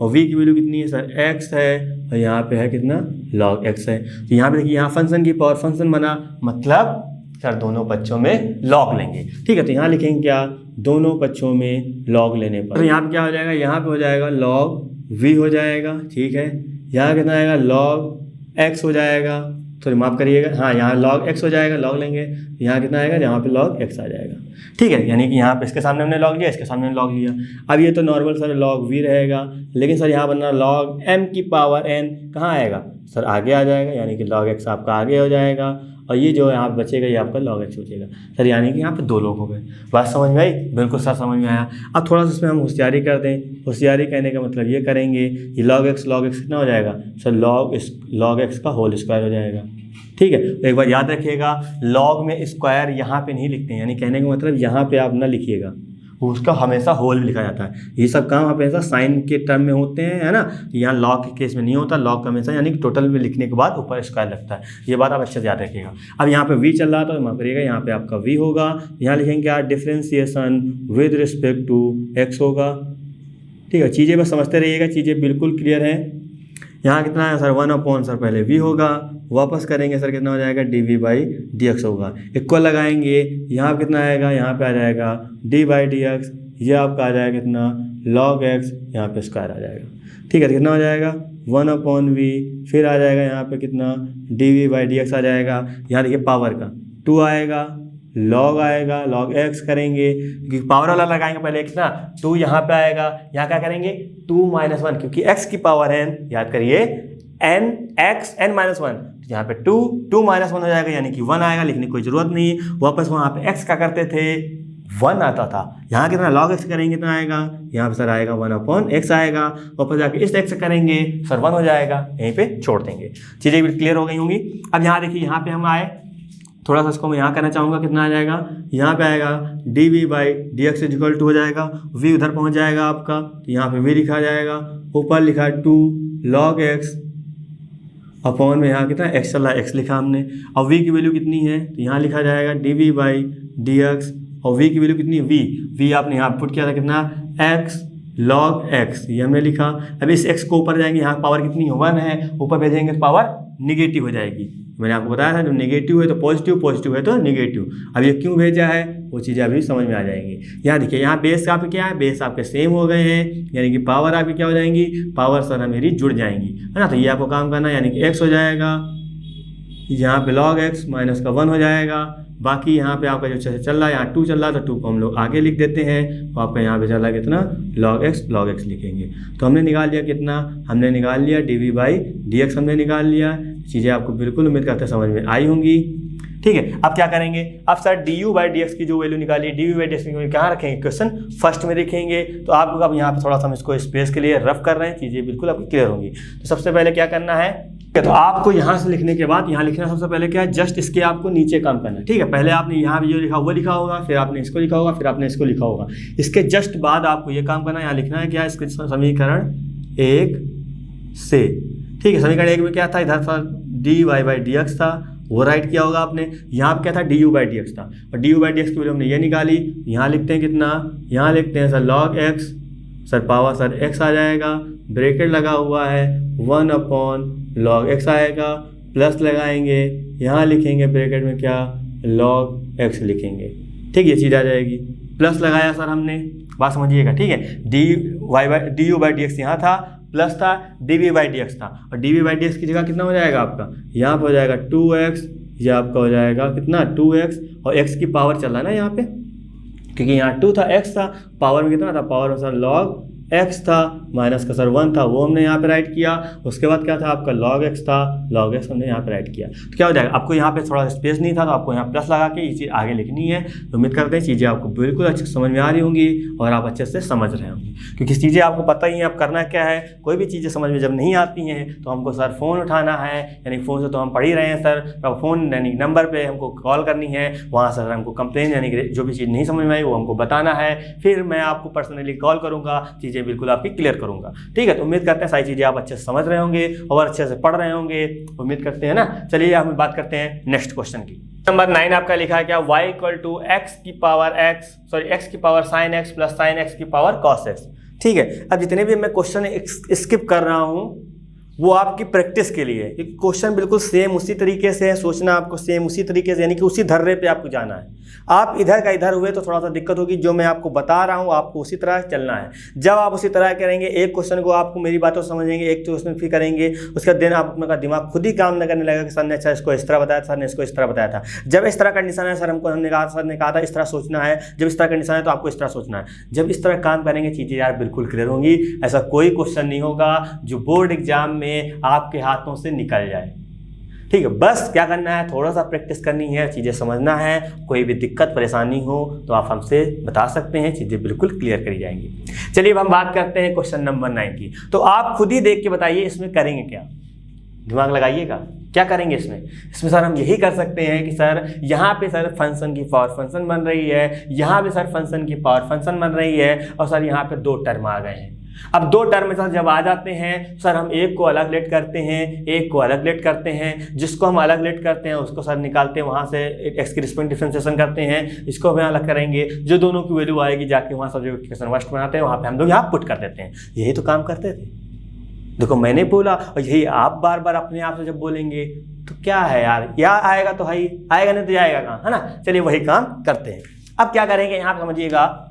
और v की वैल्यू कितनी है सर, x है, और यहाँ पे है कितना, log x है। तो यहाँ पे देखिए, यहाँ फंक्शन की पावर फंक्शन बना, मतलब सर दोनों पक्षों में log लेंगे। ठीक है, तो यहाँ लिखेंगे क्या, दोनों पक्षों में log लेने पर। तो यहाँ पे क्या हो जाएगा, यहाँ पे हो जाएगा log v हो जाएगा। ठीक है, यहाँ कितना आएगा, log x हो जाएगा, सॉरी माफ करिएगा, हाँ यहाँ log x हो जाएगा, log लेंगे, यहाँ कितना आएगा, यहाँ पे log x आ जाएगा। ठीक है, यानी कि यहाँ पे इसके सामने हमने log लिया, इसके सामने log लिया। अब ये तो नॉर्मल सर log v रहेगा, लेकिन सर यहाँ बनना log m की पावर n कहाँ आएगा सर, आगे आ जाएगा, यानी कि log x आपका आगे हो जाएगा, और ये जो यहाँ बचेगा ये आपका log x हो जाएगा सर, यानी कि यहाँ पे 2 लोग हो गए। बात समझ में आई? बिल्कुल सर समझ में आया। अब थोड़ा सा इसमें हम होशियारी कर दें। होशियारी कहने का मतलब ये करेंगे, ये log x कितना हो जाएगा सर, log x का होल स्क्वायर हो जाएगा। ठीक है, तो एक बार याद रखिएगा, log में स्क्वायर यहाँ पे नहीं लिखते हैं, यानी कहने का मतलब यहाँ पे आप ना लिखिएगा, उसका हमेशा होल लिखा जाता है। ये सब काम हमेशा साइन के टर्म में होते हैं, है ना। यहाँ लॉग के केस में नहीं होता, लॉग का हमेशा यानी कि टोटल में लिखने के बाद ऊपर स्क्वायर लगता है। ये बात आप अच्छे से याद रखिएगा। अब यहाँ पे v चल रहा था तो माफ करिएगा, यहाँ पे आपका v होगा, यहाँ लिखेंगे क्या, differentiation with respect to x होगा। ठीक है, चीज़ें बस समझते रहिएगा, चीज़ें बिल्कुल क्लियर हैं। यहाँ कितना है सर, 1/, सर पहले v होगा, वापस करेंगे सर कितना हो जाएगा dv/dx होगा। इक्वल लगाएंगे, यहाँ पे कितना आएगा, यहाँ पे आ जाएगा d/dx, ये आपका आ जाएगा कितना log x, यहाँ पे स्क्वायर आ जाएगा। ठीक है, कितना हो जाएगा 1/v, फिर आ जाएगा यहाँ पे कितना dv/dx आ जाएगा। यहाँ देखिए पावर का 2 आएगा, log आएगा, log x करेंगे क्योंकि पावर वाला लगाएंगे पहले x ना, 2 यहाँ पे आएगा, यहाँ क्या करेंगे 2 - 1 क्योंकि x की पावर n, याद करिए n x n - 1, यहाँ पे 2 - 1 हो जाएगा यानी कि 1 आएगा, लिखने की कोई जरूरत नहीं है। वापस वहाँ पे x क्या करते थे 1 आता था, यहाँ कितना log x करेंगे कितना आएगा, यहाँ पे सर आएगा 1/x आएगा। वापस जाके इस x करेंगे सर 1 हो जाएगा, यहीं पे छोड़ देंगे। चीज़ें भी क्लियर हो गई होंगी। अब यहाँ देखिए, यहाँ पे हम आए, थोड़ा सा इसको मैं यहाँ करना चाहूँगा, कितना आ जाएगा, यहाँ पे आएगा dv/dx = हो जाएगा, v उधर पहुँच जाएगा आपका, तो यहाँ पे v लिखा जाएगा, ऊपर लिखा 2 log x अपॉन में यहाँ कितना x चला, x लिखा हमने। और v की वैल्यू कितनी है, तो यहाँ लिखा जाएगा dv/dx, और v की वैल्यू कितनी है, v आपने यहाँ पुट किया था कितना x log x, ये हमने लिखा। अब इस x को ऊपर जाएंगे, यहाँ पावर कितनी है 1 है, ऊपर भेजेंगे तो पावर निगेटिव हो जाएगी। मैंने आपको बताया था जब नेगेटिव है तो पॉजिटिव, पॉजिटिव है तो नेगेटिव। अब ये क्यों भेजा है वो चीज़ें अभी समझ में आ जाएंगी। यहाँ देखिए, यहाँ बेस आपके क्या है, बेस आपके सेम हो गए हैं, यानी कि पावर आपकी क्या हो जाएंगी, पावर सर मेरी जुड़ जाएंगी, है ना। तो ये आपको काम करना है, यानी कि x हो जाएगा, यहाँ पे log x माइनस का 1 हो जाएगा। बाकी यहाँ पे आपका जो चल रहा है, यहाँ 2 चल रहा है तो 2 को हम लोग आगे लिख देते हैं, तो आपका यहाँ पे चल रहा है कितना log x लिखेंगे। तो हमने निकाल लिया कितना, हमने निकाल लिया dv/dx हमने निकाल लिया। चीज़ें आपको बिल्कुल उम्मीद करते समझ में आई होंगी। ठीक है, अब क्या करेंगे, अब सर du/dx की जो वैल्यू निकाली, dv/dx की वैल्यू कहाँ रखेंगे, क्वेश्चन फर्स्ट में रखेंगे। तो आपको अब यहाँ पे थोड़ा सा हम इसको स्पेस के लिए रफ कर रहे हैं, चीज़ें बिल्कुल आपकी क्लियर होंगी। तो सबसे पहले क्या करना है, तो आपको यहाँ से लिखने के बाद यहाँ लिखना सबसे पहले क्या है, जस्ट इसके आपको नीचे काम करना है। ठीक है, पहले आपने यहाँ भी जो लिखा वो लिखा होगा, फिर आपने इसको लिखा होगा, फिर आपने इसको लिखा होगा। इसके जस्ट बाद आपको ये काम करना है, यहाँ लिखना है क्या, इसके समीकरण 1 से। ठीक है, समीकरण 1 में क्या था, इधर था dy/dx था, वो राइट किया होगा आपने। यहाँ पे क्या था, du/dx था, और du/dx की वैल्यू हमने ये निकाली। यहाँ लिखते हैं कितना, यहाँ लिखते हैं sir log x, sir power sir x आ जाएगा, ब्रैकेट लगा हुआ है 1/log x आएगा, प्लस लगाएंगे, यहाँ लिखेंगे ब्रैकेट में क्या log x लिखेंगे। ठीक है, ये चीज़ आ जाएगी, प्लस लगाया सर हमने, बात समझिएगा। ठीक है, du/dx यहाँ था, प्लस था, dv/dx था, और dv/dx की जगह कितना हो जाएगा आपका, यहाँ पर हो जाएगा 2x, ये आपका हो जाएगा कितना 2x, और x की पावर चल रहा है ना यहाँ पे, क्योंकि यहाँ 2 था, x था, पावर में कितना था, पावर में सर log x था, माइनस का सर 1 था, वो हमने यहाँ पे राइट किया। उसके बाद क्या था आपका log x था, log x हमने यहाँ पे राइट किया। तो क्या हो जाएगा, आपको यहाँ पे थोड़ा स्पेस नहीं था तो आपको यहाँ प्लस लगा के ये चीज़ आगे लिखनी है। तो उम्मीद करते हैं चीज़ें आपको बिल्कुल अच्छे समझ में आ रही होंगी और आप अच्छे से समझ रहे होंगे, क्योंकि चीज़ें आपको पता ही है अब करना क्या है। कोई भी चीज़ें समझ में जब नहीं आती हैं तो हमको सर फ़ोन उठाना है, यानी फ़ोन से तो हम पढ़ ही रहे हैं सर, अब फ़ोन यानी नंबर पर हमको कॉल करनी है, वहाँ सर हमको कंप्लेन यानी कि जो भी चीज़ नहीं समझ में आई वो हमको बताना है, फिर मैं आपको पर्सनली कॉल करूँगा, चीज़ें बिल्कुल आपकी क्लियर करूंगा। ठीक है, तो उम्मीद करते हैं सारी चीजें आप अच्छे से समझ रहे होंगे और अच्छे से पढ़ रहे होंगे, उम्मीद करते हैं ना। चलिए हम बात करते हैं नेक्स्ट क्वेश्चन की। नंबर 9 आपका लिखा है क्या, y = x की power sin x plus sin x की पावर cos x। ठीक है, अब जितने भी मैं क्वेश्चन स्किप कर रहा हूं वो आपकी प्रैक्टिस के लिए, क्योंकि क्वेश्चन बिल्कुल सेम उसी तरीके से है, सोचना आपको सेम उसी तरीके से, यानी कि उसी धर्रे पे आपको जाना है। आप इधर का इधर हुए तो थोड़ा सा दिक्कत होगी, जो मैं आपको बता रहा हूँ आपको उसी तरह चलना है। जब आप उसी तरह करेंगे, एक क्वेश्चन को आपको मेरी बातों समझेंगे, एक क्वेश्चन फिर करेंगे, उसका दिन आप अपना दिमाग खुद ही काम न करने लगेगा कि सर ने अच्छा इसको इस तरह बताया था, सर ने इसको इस तरह बताया था। जब इस तरह कंडीशन है, सर ने कहा था इस तरह सोचना है, जब इस तरह कंडीशन है तो आपको इस तरह सोचना है। जब इस तरह काम करेंगे चीज़ें यार बिल्कुल क्लियर होंगी। ऐसा कोई क्वेश्चन नहीं होगा जो बोर्ड एग्जाम में आपके हाथों से निकल जाए। ठीक है, बस क्या करना है, थोड़ा सा प्रैक्टिस करनी है, चीज़ें समझना है। कोई भी दिक्कत परेशानी हो तो आप हमसे बता सकते हैं, चीज़ें बिल्कुल क्लियर करी जाएंगी। चलिए अब हम बात करते हैं क्वेश्चन नंबर 9 की। तो आप खुद ही देख के बताइए इसमें करेंगे क्या, दिमाग लगाइएगा, क्या करेंगे इसमें। इसमें सर हम यही कर सकते हैं कि सर यहाँ पे सर फंक्शन की पावर फंक्शन बन रही है, यहाँ पे सर फंक्शन की पावर फंक्शन बन रही है, और सर यहाँ पे 2 टर्म आ गए हैं। अब 2 टर्म सर जब आ जाते हैं सर हम एक को अलग लेट करते हैं, एक को अलग लेट करते हैं, जिसको हम अलग लेट करते हैं उसको सर निकालते हैं, वहाँ से एक्स की रिस्पेक्ट डिफरेंशिएशन करते हैं, इसको हम अलग करेंगे, जो दोनों की वैल्यू आएगी जाके वहाँ सब जो इक्वेशन फर्स्ट बनाते हैं वहाँ पे हम लोग यहाँ पुट कर देते हैं। यही तो काम करते थे, देखो मैंने बोला और यही आप बार बार अपने आप से जब बोलेंगे तो क्या है यार, या आएगा तो है ही, आएगा नहीं तो जाएगा कहाँ, है ना। चलिए वही काम करते हैं। अब क्या करेंगे, यहाँ पर समझिएगा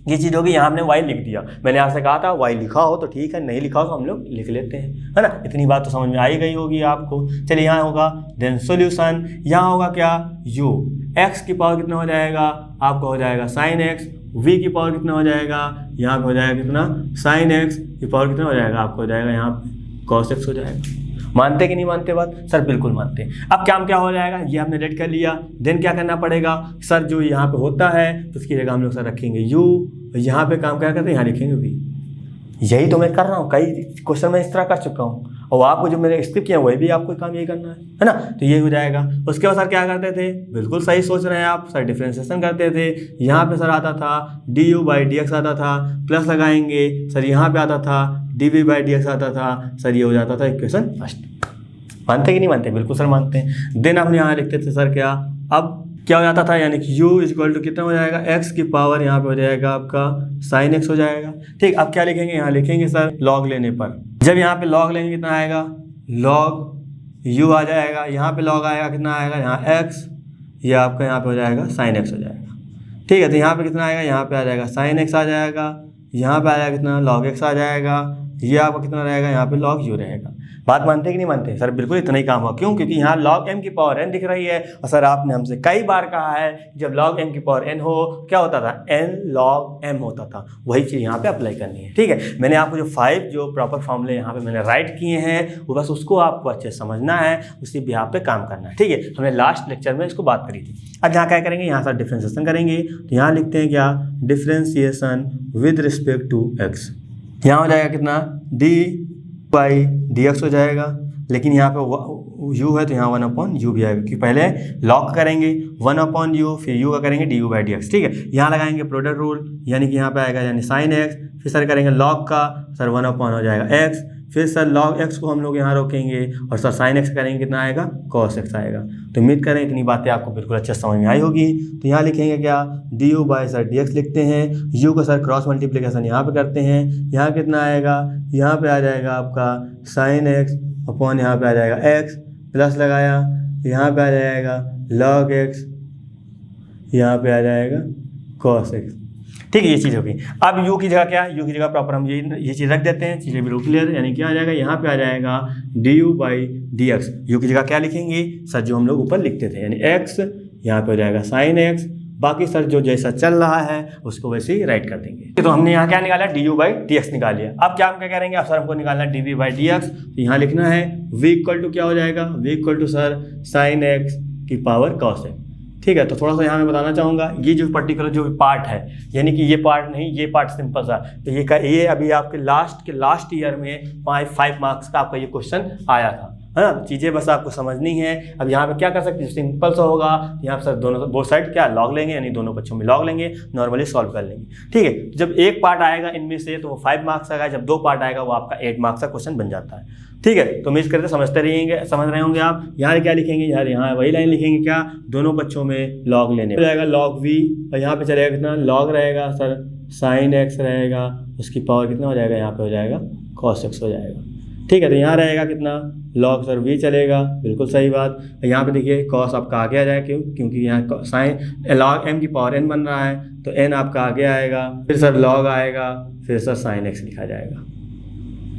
ये चीज़ होगी, यहाँ हमने वाई लिख दिया। मैंने आपसे कहा था वाई लिखा हो तो ठीक है, नहीं लिखा हो तो हम लोग लिख लेते हैं, है ना। इतनी बात तो समझ में आई गई होगी आपको। चलिए यहाँ होगा देन सोल्यूशन, यहाँ होगा क्या u, x की पावर कितना हो जाएगा आपका, हो जाएगा साइन x, v की पावर कितना हो जाएगा, यहाँ पे हो जाएगा कितना साइन x की पावर कितना हो जाएगा आपको, हो जाएगा यहाँ पे cos x हो जाएगा। मानते कि नहीं मानते बात, सर बिल्कुल मानते हैं। अब क्या हो जाएगा, ये हमने रेड कर लिया। देन क्या करना पड़ेगा सर, जो यहाँ पे होता है तो उसकी जगह हम लोग सर रखेंगे u, यहाँ पे काम क्या करते हैं, यहाँ लिखेंगे v। यही तो मैं कर रहा हूँ, कई क्वेश्चन मैं इस तरह कर चुका हूँ, और आपको जो मैंने स्किप किया वही भी आपको काम यही करना है ना। तो ये हो जाएगा। उसके बाद सर क्या करते थे, बिल्कुल सही सोच रहे हैं आप, सर डिफ्रेंशिएशन करते थे। यहाँ पे सर आता था du/dx आता था, प्लस लगाएंगे सर, यहाँ पे आता था dv/dx आता था सर, ये हो जाता था इक्वेशन फर्स्ट। मानते कि नहीं मानते, बिल्कुल सर मानते हैं। देन हम यहाँ लिखते थे सर क्या, अब क्या हो जाता था, यानी कि u इक्वल टू कितना हो जाएगा, x की पावर यहाँ पे हो जाएगा आपका साइन x हो जाएगा। ठीक, अब क्या लिखेंगे, यहाँ लिखेंगे सर लॉग लेने पर, जब यहाँ पे लॉग लेंगे कितना आएगा, लॉग u आ जाएगा, यहाँ पे लॉग आएगा कितना आएगा, यहाँ x, ये आपका यहाँ पे हो जाएगा साइन x हो जाएगा। ठीक है, तो यहाँ पे कितना आएगा, यहाँ पे आ जाएगा साइन x आ जाएगा, यहाँ पे आ जाएगा कितना लॉग x आ जाएगा, ये आपका कितना रहेगा, यहाँ पे लॉग u रहेगा। बात मानते कि नहीं मानते सर, बिल्कुल इतना ही काम हो। क्यों, क्योंकि यहाँ log m की पावर n दिख रही है, और सर आपने हमसे कई बार कहा है जब log m की पावर n हो क्या होता था, n log m होता था। वही चीज़ यहाँ पे अप्लाई करनी है। ठीक है, मैंने आपको जो 5 जो प्रॉपर फॉर्मूले यहाँ पे मैंने राइट किए हैं, वो बस उसको आपको अच्छे से समझना है, उसी भी यहाँ पे काम करना है। ठीक है, हमने लास्ट लेक्चर में इसको बात करी थी। अब यहाँ क्या करेंगे, यहाँ सर डिफ्रेंशिएशन करेंगे, तो यहाँ लिखते हैं क्या, differentiation with respect to x। यहाँ हो जाएगा कितना d/dx हो जाएगा, लेकिन यहाँ पे u है तो यहाँ 1/u भी आएगा, क्योंकि पहले लॉग करेंगे 1/u, फिर u का करेंगे du/dx। ठीक है, यहाँ लगाएंगे प्रोडक्ट रूल, यानी कि यहाँ पे आएगा यानी साइन x, फिर सर करेंगे लॉग का, सर 1/, हो जाएगा x, फिर सर log x को हम लोग यहाँ रोकेंगे, और सर साइन x करेंगे कितना आएगा, cos x आएगा। तो उम्मीद करें इतनी बातें आपको बिल्कुल अच्छे से समझ में आई होगी। तो यहाँ लिखेंगे क्या, du/dx लिखते हैं, u को सर क्रॉस मल्टीप्लिकेशन यहाँ पे करते हैं, यहाँ कितना आएगा, यहाँ पे आ जाएगा आपका साइन x अपॉन यहाँ पे आ जाएगा x, प्लस लगाया, यहाँ पे आ जाएगा log x, यहाँ पे आ जाएगा cos x। ठीक है, ये चीज़ होगी। अब u की जगह क्या, u की जगह प्रॉपर हम ये चीज़ रख देते हैं, चीज़ें बिल्कुल क्लियर। यानी क्या आ जाएगा, यहाँ पे आ जाएगा du/dx। u की जगह क्या लिखेंगे सर, जो हम लोग ऊपर लिखते थे, यानी x, यहाँ पे हो जाएगा साइन x, बाकी सर जो जैसा चल रहा है उसको वैसे ही राइट कर देंगे। तो हमने यहाँ क्या निकाला, du/dx निकाल लिया। अब क्या हम क्या करेंगे, अब सर हमको निकालना है dv/dx। तो यहाँ लिखना है v इक्वल टू क्या हो जाएगा, v इक्वल टू सर साइन x की पावर cos x। ठीक है, तो थोड़ा सा यहाँ मैं बताना चाहूँगा, ये जो पर्टिकुलर जो पार्ट है, यानी कि ये पार्ट नहीं, ये पार्ट सिंपल सा, तो ये अभी आपके लास्ट ईयर में 5 मार्क्स का आपका ये क्वेश्चन आया था, है ना। चीज़ें बस आपको समझनी है। अब यहाँ पे क्या कर सकते हैं, सिंपल सा होगा, यहाँ पर सर दोनों बोथ साइड क्या लॉग लेंगे, यानी दोनों पक्षों में लॉग लेंगे, नॉर्मली सॉल्व कर लेंगे। ठीक है, जब एक पार्ट आएगा इनमें से तो वो 5 मार्क्स आएगा, जब 2 पार्ट आएगा वो आपका 8 मार्क्स का क्वेश्चन बन जाता है। ठीक है, तो मिस करके समझ रहे होंगे आप। यहाँ क्या लिखेंगे, यार यहाँ वही लाइन लिखेंगे क्या, दोनों पक्षों में लॉग लेने हो जाएगा log v, और यहाँ पे चलेगा कितना लॉग रहेगा सर साइन x रहेगा, उसकी पावर कितना हो जाएगा, यहाँ पे हो जाएगा cos x हो जाएगा। ठीक है, तो यहाँ रहेगा कितना log सर v चलेगा, बिल्कुल सही बात। यहाँ पे देखिए cos आपका आगे आ जाएगा, क्योंकि यहाँ साइन log m की पावर n बन रहा है, तो n आपका आगे आएगा, फिर सर log आएगा, फिर सर साइन x लिखा जाएगा।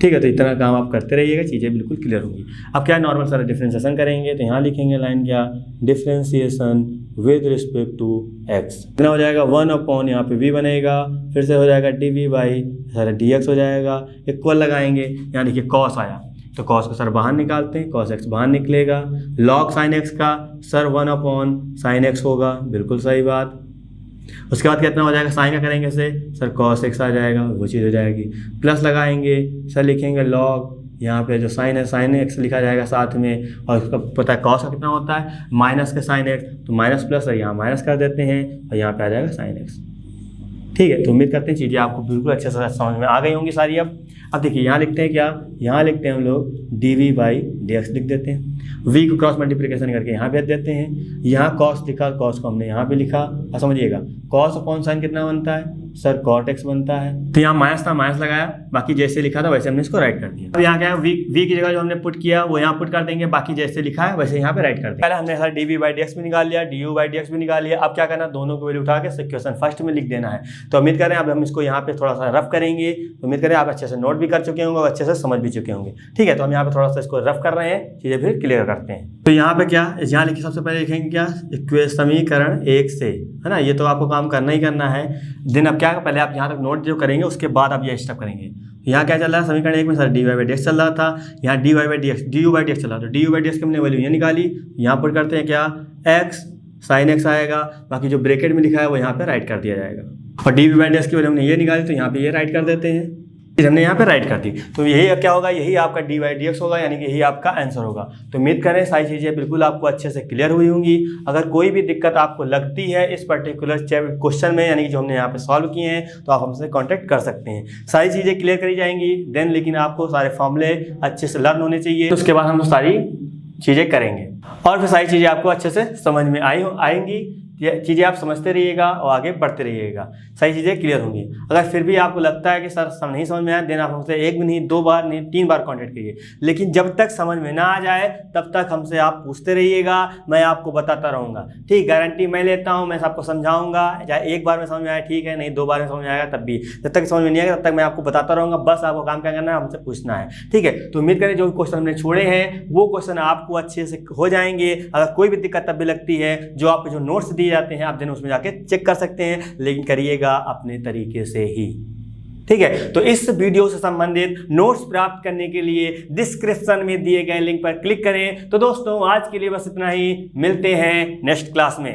ठीक है, तो इतना काम आप करते रहिएगा, चीज़ें बिल्कुल क्लियर होंगी। अब क्या नॉर्मल सर डिफ्रेंशिएशन करेंगे, तो यहाँ लिखेंगे लाइन क्या, differentiation with respect to x। कितना हो जाएगा 1/, यहाँ पे v बनेगा, फिर से हो जाएगा dv/dx हो जाएगा, इक्वल लगाएंगे, यहाँ देखिए cos आया, तो cos को सर बाहर निकालते हैं, cos x बाहर निकलेगा, log sin x का सर 1/sin x होगा, बिल्कुल सही बात। उसके बाद कितना हो जाएगा, साइन का करेंगे से सर cos x आ जाएगा, वो चीज़ हो जाएगी, प्लस लगाएंगे सर लिखेंगे log, यहाँ पे जो साइन है साइन x लिखा जाएगा साथ में, और उसका पता है cos का कितना होता है माइनस का साइन x, तो माइनस प्लस है, यहाँ माइनस कर देते हैं, और यहाँ पे आ जाएगा साइन x। ठीक है, तो उम्मीद करते हैं चीज़ें आपको बिल्कुल अच्छे से समझ में आ गई होंगी सारी। अब देखिए यहाँ लिखते हैं क्या, यहाँ लिखते हैं हम लोग dv/dx लिख देते हैं, v को क्रॉस मल्टीप्लिकेशन करके यहाँ भेज देते हैं, यहाँ cos लिखा, cos को हमने यहाँ पे लिखा। अब समझिएगा cos अपॉन साइन कितना बनता है, सर cot x बनता है। तो यहाँ माइनस था, माइनस लगाया, बाकी जैसे लिखा था वैसे हमने इसको राइट कर दिया। अब यहाँ क्या है, v की जगह जो हमने पुट किया वो यहाँ पुट कर देंगे, बाकी जैसे लिखा है वैसे यहाँ पे राइट कर देंगे। पहले हमने सर dv/dx भी निकाल लिया, du/dx भी निकाल लिया। अब क्या करना, दोनों को वैल्यू उठा के इक्वेशन फर्स्ट में लिख देना है। तो उम्मीद करें अब हम इसको यहाँ पे थोड़ा सा रफ करेंगे। उम्मीद करें आप अच्छे से नोट भी कर चुके होंगे और अच्छे से समझ भी चुके होंगे। ठीक है, तो हम यहाँ पे थोड़ा सा इसको रफ कर रहे हैं, चीजें फिर क्लियर करते हैं। तो यहाँ पे क्या, यहाँ लिखिए सबसे पहले लिखेंगे क्या, समीकरण 1 से, है ना, ये तो आपको काम करना ही करना है। देन अब क्या, पहले आप यहाँ तक नोट जो करेंगे उसके बाद आप ये स्टेप करेंगे। यहाँ क्या चल रहा है, समीकरण 1 में सर dy/dx चल रहा था, यहाँ dy/dx du/dx चल रहा था। तो du/dx की हमने वैल्यू ये निकाली, यहाँ पर करते हैं क्या, x sin x आएगा, बाकी जो ब्रैकेट में लिखा है वो यहाँ पे राइट कर दिया जाएगा। और dv/dx की वैल्यू हमने ये निकाली, तो यहाँ पे ये राइट कर देते हैं, फिर हमने यहाँ पे राइट कर दी। तो यही क्या होगा, यही आपका dy/dx होगा, यानी कि यही आपका आंसर होगा। तो उम्मीद करें सारी चीज़ें बिल्कुल आपको अच्छे से क्लियर हुई होंगी। अगर कोई भी दिक्कत आपको लगती है इस पर्टिकुलर क्वेश्चन में, यानी कि जो हमने यहाँ पे सॉल्व किए हैं, तो आप हमसे कांटेक्ट कर सकते हैं। सारी चीज़ें क्लियर करी जाएंगी देन, लेकिन आपको सारे फॉर्मूले अच्छे से लर्न होने चाहिए। तो उसके बाद हम सारी चीज़ें करेंगे और फिर सारी चीज़ें आपको अच्छे से समझ में आएंगी। ये चीज़ें आप समझते रहिएगा और आगे बढ़ते रहिएगा, सारी चीज़ें क्लियर होंगी। अगर फिर भी आपको लगता है कि सर सब नहीं समझ में आया, देन आप हमसे एक भी नहीं, 2 बार नहीं, 3 बार कांटेक्ट करिए। लेकिन जब तक समझ में ना आ जाए तब तक हमसे आप पूछते रहिएगा, मैं आपको बताता रहूँगा। ठीक, गारंटी मैं लेता हूँ, मैं आपको समझाऊँगा, चाहे 1 बार में समझ में आया ठीक है, नहीं 2 बार में समझ में आएगा तब भी, जब तक समझ में नहीं आएगा तब तक मैं आपको बताता रहूँगा। बस आपको काम क्या करना है, हमसे पूछना है। ठीक है, तो उम्मीद करें जो क्वेश्चन हमने छोड़े हैं वो क्वेश्चन आपको अच्छे से हो जाएंगे। अगर कोई भी दिक्कत तब भी लगती है, जो आपको जो नोट्स दिए जाते हैं आप दिन उसमें जाके चेक कर सकते हैं, लेकिन करिएगा अपने तरीके से ही। ठीक है, तो इस वीडियो से संबंधित नोट्स प्राप्त करने के लिए डिस्क्रिप्शन में दिए गए लिंक पर क्लिक करें। तो दोस्तों आज के लिए बस इतना ही, मिलते हैं नेक्स्ट क्लास में।